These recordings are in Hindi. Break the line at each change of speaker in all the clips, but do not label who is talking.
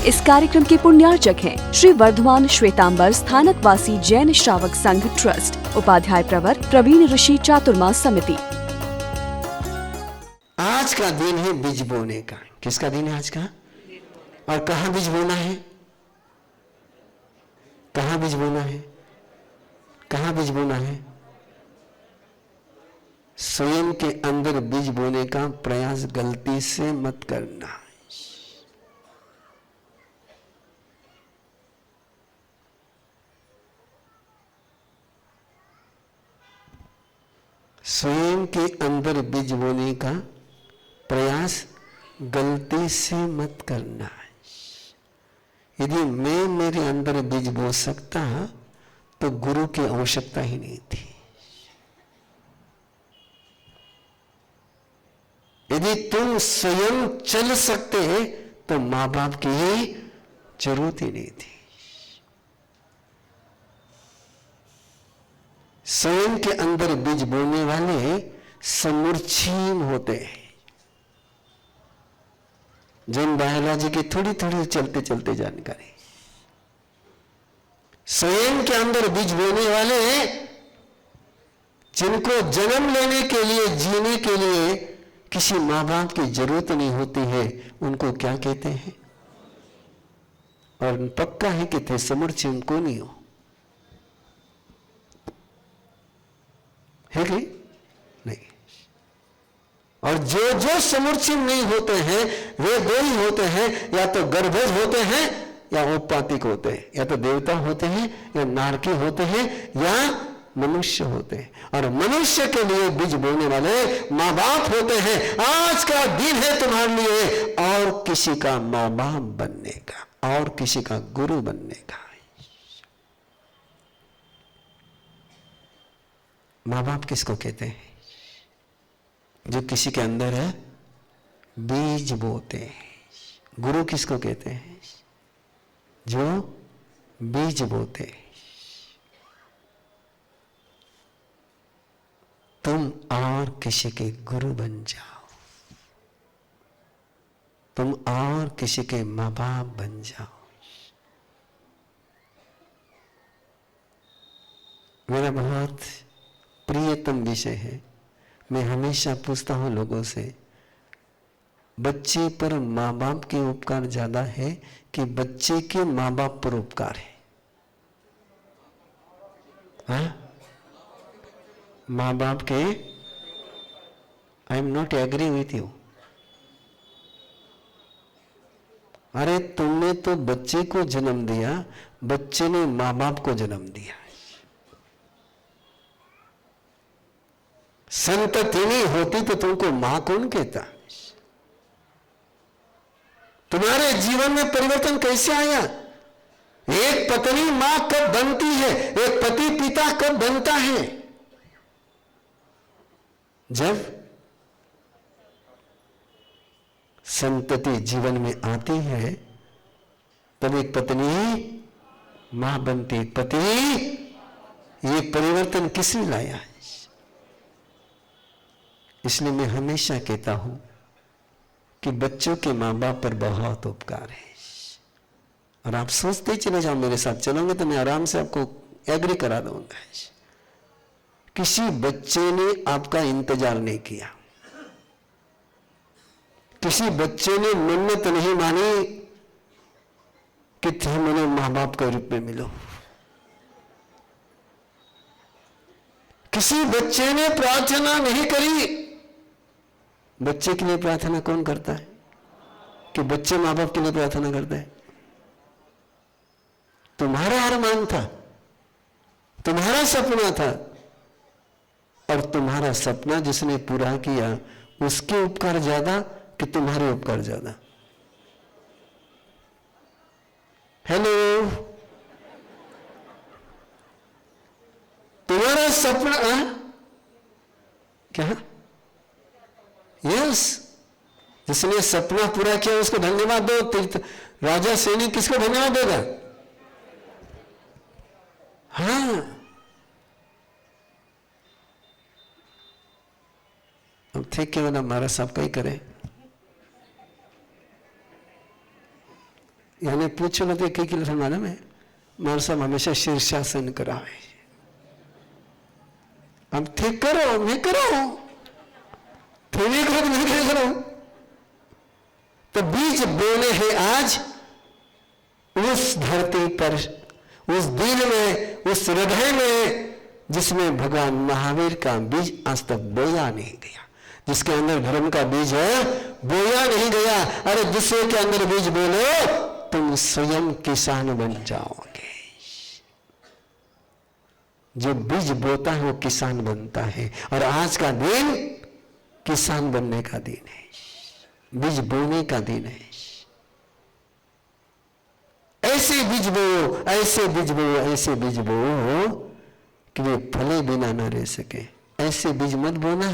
इस कार्यक्रम के पुण्यार्चक हैं श्री वर्धमान श्वेतांबर स्थानकवासी जैन श्रावक संघ ट्रस्ट, उपाध्याय प्रवर प्रवीण ऋषि चातुर्मास समिति।
आज का दिन है बीज बोने का। किसका दिन है आज का? और कहाँ बीज बोना है? कहाँ बीज बोना है? कहाँ बीज बोना है? स्वयं के अंदर बीज बोने का प्रयास गलती से मत करना। स्वयं के अंदर बीज बोने का प्रयास गलती से मत करना। यदि मैं मेरे अंदर बीज बो सकता तो गुरु की आवश्यकता ही नहीं थी। यदि तुम स्वयं चल सकते तो मां बाप की ही जरूरत ही नहीं थी। स्वयं के अंदर बीज बोने वाले समूर्छिम होते हैं। जिन बायोलॉजी की थोड़ी थोड़ी चलते चलते जानकारी। स्वयं के अंदर बीज बोने वाले जिनको जन्म लेने के लिए, जीने के लिए किसी मां बाप की जरूरत नहीं होती है, उनको क्या कहते हैं? और पक्का है कि थे समूर्छिम को नहीं हो, है कि नहीं? और जो जो समूर्छिम नहीं होते हैं वे दो ही होते हैं, या तो गर्भज होते हैं या औपातिक होते हैं, या तो देवता होते हैं या नारकी होते हैं या मनुष्य होते हैं। और मनुष्य के लिए बीज बोने वाले माँ बाप होते हैं। आज का दिन है तुम्हारे लिए और किसी का माँ बाप बनने का, और किसी का गुरु बनने का। माँ बाप किसको कहते हैं? जो किसी के अंदर है बीज बोते हैं। गुरु किसको कहते हैं? जो बीज बोते हैं। तुम और किसी के गुरु बन जाओ, तुम और किसी के माँ बाप बन जाओ। मेरा बहुत प्रियतम विषय है। मैं हमेशा पूछता हूं लोगों से, बच्चे पर माँ बाप के उपकार ज्यादा है कि बच्चे के माँ बाप पर उपकार है? हाँ? माँ बाप के। I am not agree with you. अरे तुमने तो बच्चे को जन्म दिया, बच्चे ने माँ बाप को जन्म दिया। संतति नहीं होती तो तुमको मां कौन कहता? तुम्हारे जीवन में परिवर्तन कैसे आया? एक पत्नी मां कब बनती है, एक पति पिता कब बनता है? जब संतति जीवन में आती है तब एक पत्नी मां बनती, पति। ये परिवर्तन किसने लाया है? इसलिए मैं हमेशा कहता हूं कि बच्चों के मां बाप पर बहुत उपकार है। और आप सोचते चले जाओ, मेरे साथ चलोगे तो मैं आराम से आपको एग्री करा दूंगा। किसी बच्चे ने आपका इंतजार नहीं किया, किसी बच्चे ने मन्नत नहीं मानी कि तुम मुझे मां बाप के रूप में मिलो। किसी बच्चे ने प्रार्थना नहीं करी। बच्चे के लिए प्रार्थना कौन करता है? कि बच्चे मां बाप के लिए प्रार्थना करते हैं? तुम्हारा अरमान था, तुम्हारा सपना था, और तुम्हारा सपना जिसने पूरा किया उसके उपकार ज्यादा कि तुम्हारे उपकार ज्यादा? हेलो, तुम्हारा सपना क्या? यस, जिसने सपना पूरा किया उसको धन्यवाद दो। तीर्थ राजा सैनिक किसको धन्यवाद देगा? हाँ, अब ठीक है, मतलब हमारा सबका ही करे। यानी पूछो ना तो कई किलो मालूम है मार साहब हमेशा शीर्षासन करावे अब ठीक करो मैं करो फिर नहीं करो तो नहीं करो तो बीज बोने हैं आज उस धरती पर उस दिल में उस हृदय में जिसमें भगवान महावीर का बीज आज तक बोया नहीं गया जिसके अंदर धर्म का बीज है बोया नहीं गया। अरे दूसरे के अंदर बीज बोलो तुम स्वयं किसान बन जाओगे। जो बीज बोता है वो किसान बनता है और आज का दिन किसान बनने का दिन है बीज बोने का दिन है। ऐसे बीज बो ऐसे बीज बो ऐसे बीज बो कि वे फले बिना न रह सके। ऐसे बीज मत बोना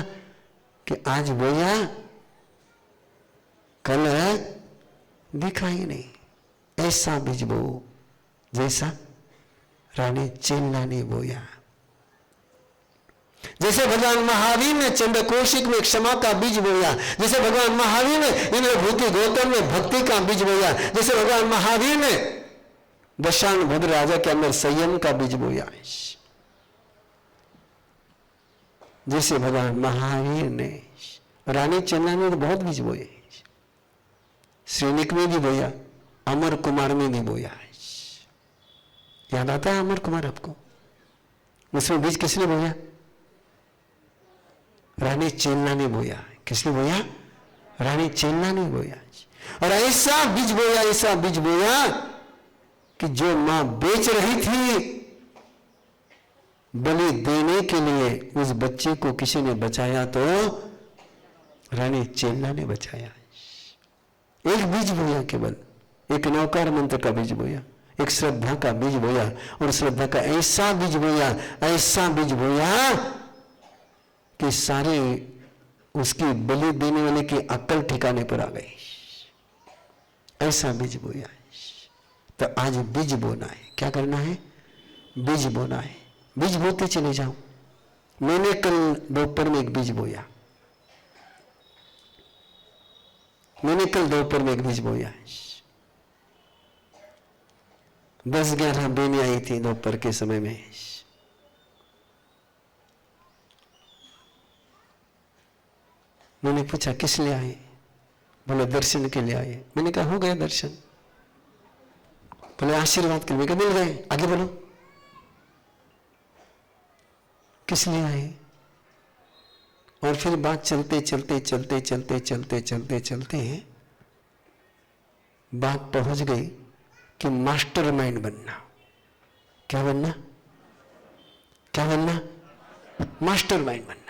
कि आज बोया कल दिखाई नहीं। ऐसा बीज बो जैसा रानी चेन्ना ने बोया। जैसे भगवान महावीर ने चंद्रकोशिक में क्षमा का बीज बोया जैसे भगवान महावीर ने इंद्रभूति गौतम में भक्ति का बीज बोया जैसे भगवान महावीर ने दशान भद्र राजा के अंदर संयम का बीज बोया जैसे भगवान महावीर ने रानी चन्ना ने तो बहुत बीज बोए श्रीनिक में भी बोया अमर कुमार में भी बोया। याद आता है अमर कुमार आपको उसमें बीज किसने बोया रानी चेन्ना ने बोया। किसने बोया रानी चेन्ना ने बोया। और ऐसा बीज बोया कि जो मां बेच रही थी बलि देने के लिए उस बच्चे को किसी ने बचाया तो रानी चेन्ना ने बचाया। एक बीज बोया केवल एक नौकार मंत्र का बीज बोया एक श्रद्धा का बीज बोया और श्रद्धा का ऐसा बीज बोया कि सारे उसकी बलि देने वाले की अक्ल ठिकाने पर आ गई। ऐसा बीज बोया। तो आज बीज बोना है। क्या करना है बीज बोना है। बीज बोते चले जाओ। मैंने कल दोपहर में एक बीज बोया मैंने कल दोपहर में एक बीज बोया 10-11 बेनी आई थी दोपहर के समय में। मैंने पूछा किस लिए आए बोले दर्शन के लिए आए। मैंने कहा हो गया दर्शन। बोले आशीर्वाद के लिए मिल गए आगे बोलो किस लिए आए। और फिर बात चलते बात पहुंच गई कि मास्टर माइंड बनना। क्या बनना मास्टर माइंड बनना।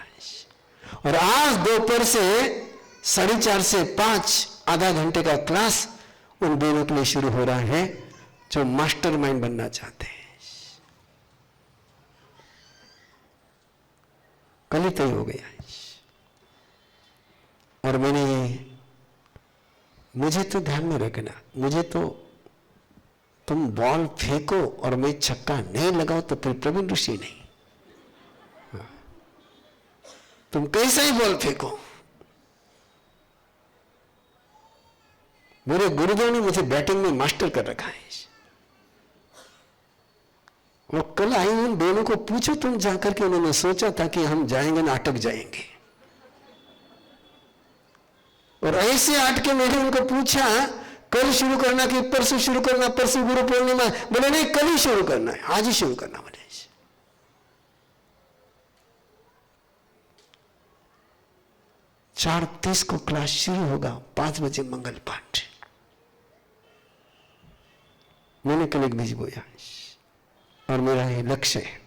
और आज दोपहर से 4:30 से 5 आधा घंटे का क्लास उन दोनों के लिए शुरू हो रहा है जो मास्टर माइंड बनना चाहते हैं। कल ही तय हो गया। और मैंने मुझे तो ध्यान में रखना मुझे तो तुम बॉल फेंको और मैं छक्का नहीं लगाओ तो फिर प्रवीण ऋषि नहीं। तुम कैसे ही बॉल फेंको। मेरे गुरुदेव ने मुझे बैटिंग में मास्टर कर रखा है। और कल आई उन दोनों को पूछो तुम जाकर के उन्होंने सोचा था कि हम जाएंगे ना अटक जाएंगे। और ऐसे अटके मैंने उनको पूछा कल शुरू करना कि परसों शुरू करना। परसों गुरु पूर्णिमा। बोले नहीं कल ही शुरू करना है आज ही शुरू करना। बोले 4:30 को क्लास शुरू होगा 5 बजे मंगल पाठ। मैंने कल एक बीज बोया और मेरा ये लक्ष्य है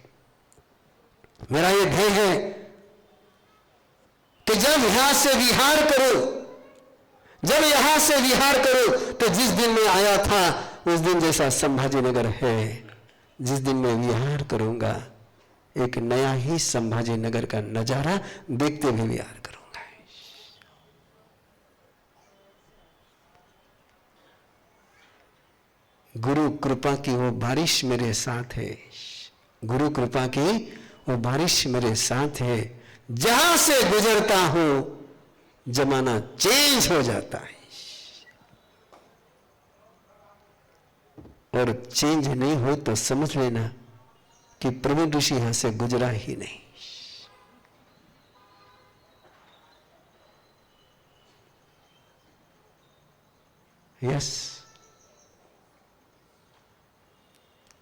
मेरा ये ध्येय है कि जब यहां से विहार करो तो जिस दिन मैं आया था उस दिन जैसा संभाजी नगर है। जिस दिन मैं विहार करूंगा एक नया ही संभाजी नगर का नजारा देखते हुए विहार करूंगा। गुरु कृपा की वो बारिश मेरे साथ है। गुरु कृपा की वो बारिश मेरे साथ है। जहां से गुजरता हूं जमाना चेंज हो जाता है। और चेंज नहीं हो तो समझ लेना कि प्रवीण ऋषि यहां से गुजरा ही नहीं। यस,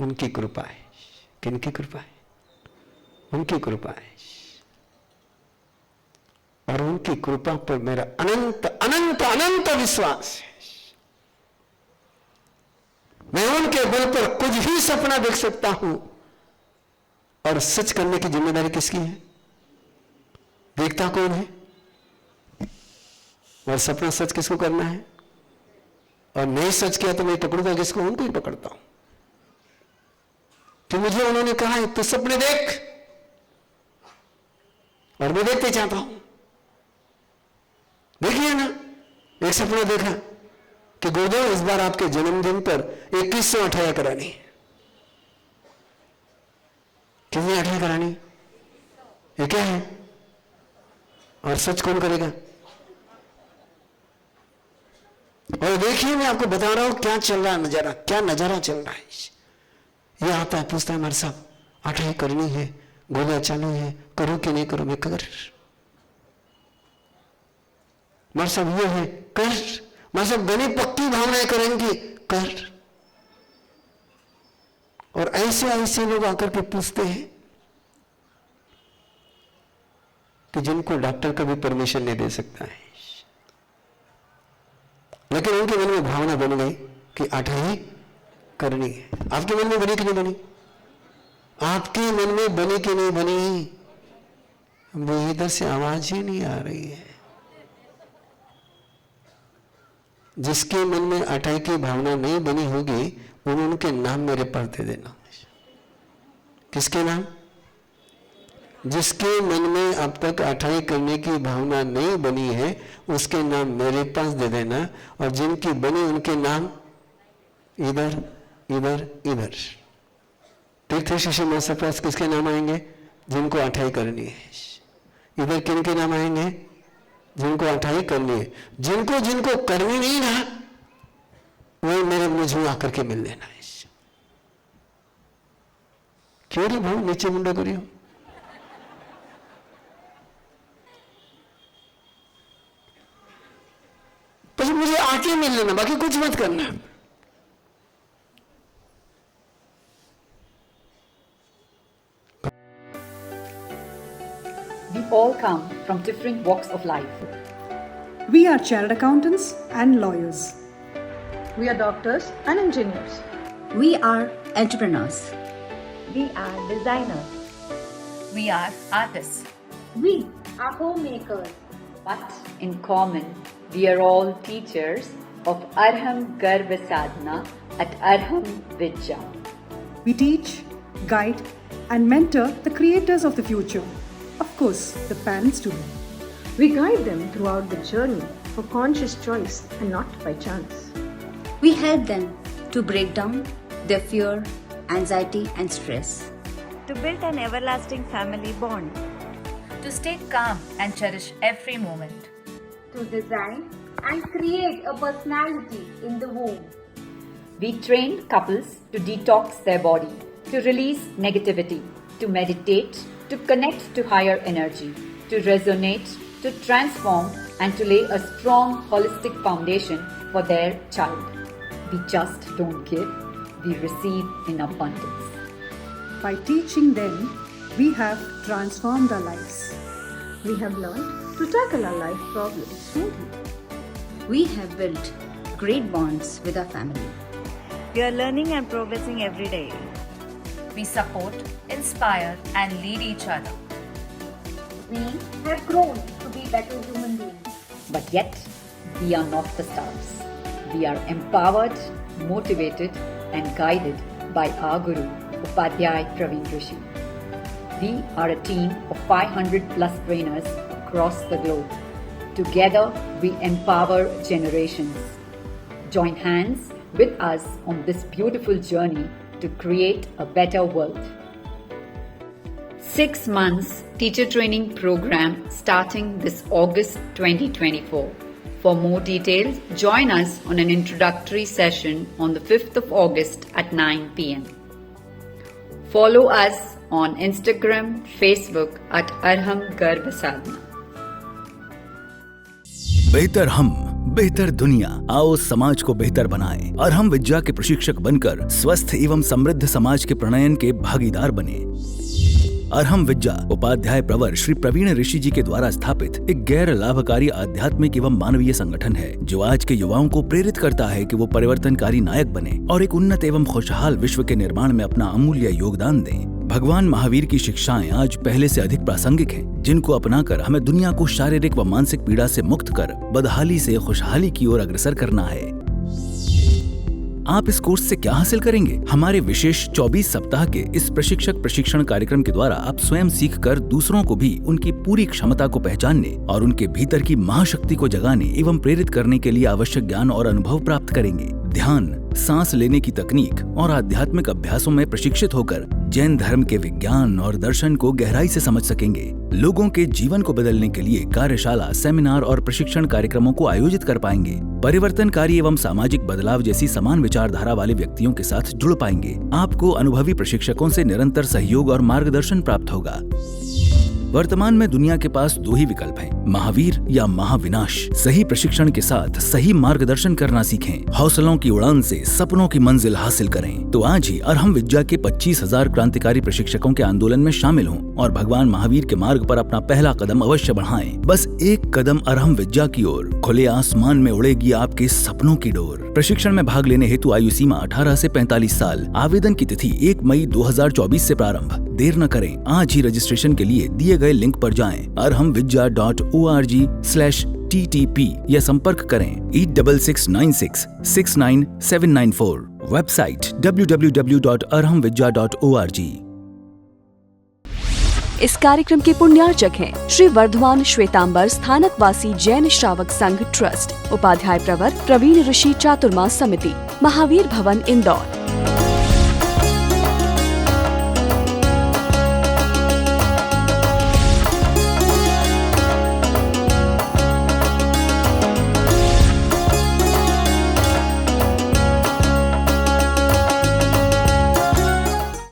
उनकी कृपा है। किनकी कृपा है? उनकी कृपा है। और उनकी कृपा पर मेरा अनंत अनंत अनंत विश्वास है। मैं उनके बल पर कुछ भी सपना देख सकता हूं। और सच करने की जिम्मेदारी किसकी है? देखता कौन है? और सपना सच किसको करना है? और नहीं सच किया तो मैं पकड़ूंगा किसको? उनको ही पकड़ता हूं। तो मुझे उन्होंने कहा है तू सपने देख, और मैं देखते चाहता हूं। देखिए ना, एक सपना देखा कि गुरुदेव इस बार आपके जन्मदिन पर 2100 अठाया करानी। कितनी अठाया करानी? ये क्या है? और सच कौन करेगा? और देखिए, मैं आपको बता रहा हूं क्या चल रहा है, नजारा क्या नजारा चल रहा है। ये आता है, पूछता है, मर साहब अठाई करनी है, गोलियां चालू है, करो कि नहीं करो? मैं कर। मर साहब ये है, कर। मर साहब बनी पक्की भावनाएं करेंगे, कर। और ऐसे ऐसे लोग आकर के पूछते हैं कि जिनको डॉक्टर का भी परमिशन नहीं दे सकता है, लेकिन उनके मन में भावना बन गई कि अठाई करनी है। आपके मन में बनी कि नहीं बनी? आपके मन में बनी कि नहीं बनी? वो इधर से आवाज ही नहीं आ रही है। जिसके मन में अठाई की भावना नहीं बनी होगी, उनके नाम मेरे पास दे देना। किसके नाम? जिसके मन में अब तक अठाई करने की भावना नहीं बनी है, उसके नाम मेरे पास दे देना। और जिनकी बनी उनके नाम इधर इधर इधर। तीर्थ शिष्य मास्टर पास किसके नाम आएंगे? जिनको अठाई करनी है। इधर किन के नाम आएंगे? जिनको अठाई करनी है। जिनको जिनको करनी नहीं ना, वही मेरे मुझे आकर के मिल लेना है। क्यों रे भाव नीचे मुंडा करियो? तो मुझे आके मिल लेना, बाकी कुछ मत करना।
We all come from different walks of life.
We are chartered accountants and lawyers.
We are doctors and engineers.
We are entrepreneurs.
We are designers.
We are artists.
We are homemakers.
But in common, we are all teachers of Arham Garva Sadhana at Arham Vidya.
We teach, guide, and mentor the creators of the future. Of course, the parents too.
We guide them throughout the journey for conscious choice and not by chance.
We help them to break down their fear, anxiety, and stress.
To build an everlasting family bond.
To stay calm and cherish every moment.
To design and create a personality in the womb.
We train couples to detox their body, to release negativity, to meditate, to connect to higher energy, to resonate, to transform, and to lay a strong holistic foundation for their child. We just don't give, we receive in abundance.
By teaching them, we have transformed our lives.
We have learned to tackle our life problems smoothly.
We have built great bonds with our family.
We are learning and progressing every day.
We support, inspire, and lead each other.
We have grown to be better human beings.
But yet, we are not the stars. We are empowered, motivated, and guided by our Guru, Upadhyay Praveen Rishi. We are a team of 500 plus trainers across the globe. Together, we empower generations. Join hands with us on this beautiful journey to create a better world. 6 months teacher training program starting this August 2024. For more details, join us on an introductory session on the 5th of August at 9 p.m. Follow us on Instagram, Facebook at Arham Garba Sadhana.
बेहतर हम, बेहतर दुनिया। आओ समाज को बेहतर बनाएं। अरहम विद्या के प्रशिक्षक बनकर स्वस्थ एवं समृद्ध समाज के प्रणयन के भागीदार बने। अरहम विद्या उपाध्याय प्रवर श्री प्रवीण ऋषि जी के द्वारा स्थापित एक गैर लाभकारी आध्यात्मिक एवं मानवीय संगठन है, जो आज के युवाओं को प्रेरित करता है कि वो परिवर्तनकारी नायक बने और एक उन्नत एवं खुशहाल विश्व के निर्माण में अपना अमूल्य योगदान दें। भगवान महावीर की शिक्षाएं आज पहले से अधिक प्रासंगिक हैं, जिनको अपनाकर हमें दुनिया को शारीरिक व मानसिक पीड़ा से मुक्त कर बदहाली से खुशहाली की ओर अग्रसर करना है। आप इस कोर्स से क्या हासिल करेंगे? हमारे विशेष 24 सप्ताह के इस प्रशिक्षक प्रशिक्षण कार्यक्रम के द्वारा आप स्वयं सीखकर दूसरों को भी उनकी पूरी क्षमता को पहचानने और उनके भीतर की महाशक्ति को जगाने एवं प्रेरित करने के लिए आवश्यक ज्ञान और अनुभव प्राप्त करेंगे। ध्यान, सांस लेने की तकनीक और आध्यात्मिक अभ्यासों में प्रशिक्षित होकर जैन धर्म के विज्ञान और दर्शन को गहराई से समझ सकेंगे। लोगों के जीवन को बदलने के लिए कार्यशाला, सेमिनार और प्रशिक्षण कार्यक्रमों को आयोजित कर पाएंगे। परिवर्तनकारी एवं सामाजिक बदलाव जैसी समान विचारधारा वाले व्यक्तियों के साथ जुड़ पाएंगे। आपको अनुभवी प्रशिक्षकों से निरंतर सहयोग और मार्गदर्शन प्राप्त होगा। वर्तमान में दुनिया के पास दो ही विकल्प हैं, महावीर या महाविनाश। सही प्रशिक्षण के साथ सही मार्गदर्शन करना सीखें। हौसलों की उड़ान से सपनों की मंजिल हासिल करें। तो आज ही अरहम विद्या के 25,000 क्रांतिकारी प्रशिक्षकों के आंदोलन में शामिल हों और भगवान महावीर के मार्ग पर अपना पहला कदम अवश्य बढ़ाएं। बस एक कदम अरहम विद्या की ओर, खुले आसमान में उड़ेगी आपके सपनों की डोर। प्रशिक्षण में भाग लेने हेतु आयु सीमा 18 से 45 साल। आवेदन की तिथि 1 मई 2024 से प्रारंभ। देर न करें, आज ही रजिस्ट्रेशन के लिए दिए गए लिंक पर जाएं arhamvidya.org/ttp या संपर्क करें 8669 69794। Website www.arhamvidya.org।
इस कार्यक्रम के पुण्यार्चक हैं श्री वर्धमान श्वेतांबर स्थानकवासी जैन श्रावक संघ ट्रस्ट, उपाध्याय प्रवर प्रवीण ऋषि चातुर्मास समिति, महावीर भवन, इंदौर।